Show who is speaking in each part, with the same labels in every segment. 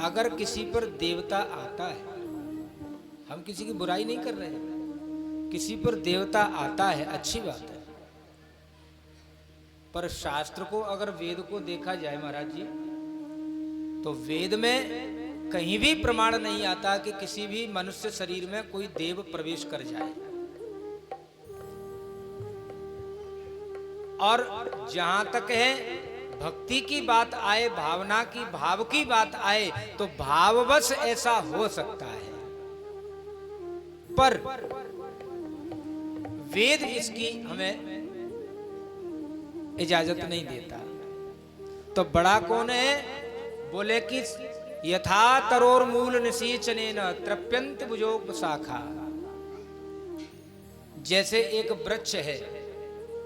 Speaker 1: अगर किसी पर देवता आता है, हम किसी की बुराई नहीं कर रहे हैं, किसी पर देवता आता है अच्छी बात है, पर शास्त्र को अगर वेद को देखा जाए महाराज जी, तो वेद में कहीं भी प्रमाण नहीं आता कि किसी भी मनुष्य शरीर में कोई देव प्रवेश कर जाए। और जहां तक है भक्ति की बात आए, भावना की, भाव की बात आए, तो भाववश ऐसा हो सकता है, पर वेद इसकी हमें इजाजत नहीं देता। तो बड़ा कौन है? बोले कि यथा तरोर मूल निसीचनेन तृप्यंत भुजोग शाखा। जैसे एक वृक्ष है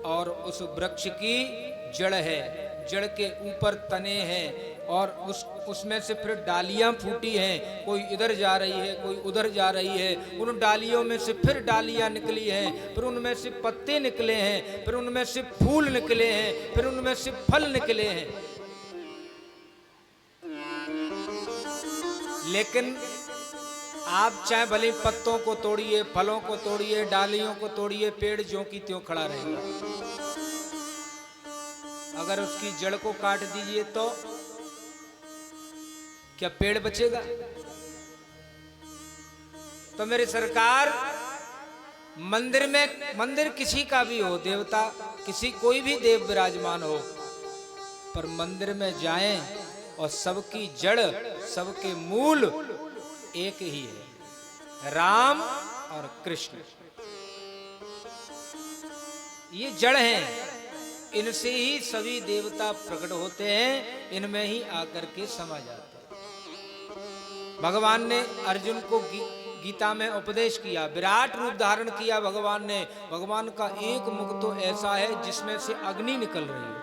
Speaker 1: और उस वृक्ष की जड़ है, जड़ के ऊपर तने हैं और उसमें से फिर डालियां फूटी हैं, कोई इधर जा रही है, कोई उधर जा रही है, उन डालियों में से फिर डालियां निकली हैं, फिर उनमें से पत्ते निकले हैं, फिर उनमें से फूल निकले हैं, फिर उनमें से फल निकले हैं। लेकिन आप चाहे भले पत्तों को तोड़िए, फलों को तोड़िए, डालियों को तोड़िए, पेड़ ज्यों की त्यों खड़ा रहेगा। अगर उसकी जड़ को काट दीजिए तो क्या पेड़ बचेगा? तो मेरी सरकार मंदिर में, मंदिर किसी का भी हो, देवता किसी, कोई भी देव विराजमान हो, पर मंदिर में जाएं और सबकी जड़, सबके मूल एक ही है, राम और कृष्ण। ये जड़ हैं, इनसे ही सभी देवता प्रकट होते हैं, इनमें ही आकर के समा जाते हैं। भगवान ने अर्जुन को गीता में उपदेश किया, विराट रूप धारण किया भगवान ने। भगवान का एक मुख तो ऐसा है जिसमें से अग्नि निकल रही है,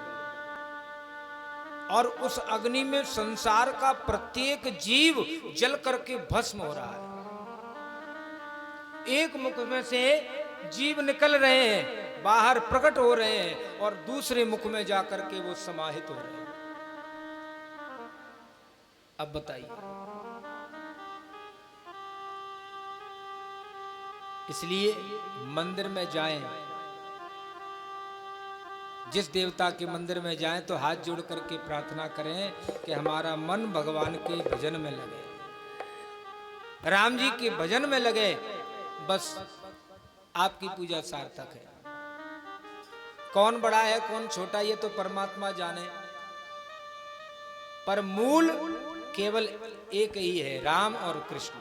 Speaker 1: और उस अग्नि में संसार का प्रत्येक जीव जल करके भस्म हो रहा है। एक मुख में से जीव निकल रहे हैं, बाहर प्रकट हो रहे हैं, और दूसरे मुख में जाकर के वो समाहित हो रहे हैं। अब बताइए, इसलिए मंदिर में जाएं, जिस देवता के मंदिर में जाएं तो हाथ जोड़ करके प्रार्थना करें कि हमारा मन भगवान के भजन में लगे, राम जी के भजन में लगे, बस आपकी पूजा सार्थक है। कौन बड़ा है कौन छोटा ये तो परमात्मा जाने, पर मूल केवल एक ही है, राम और कृष्ण।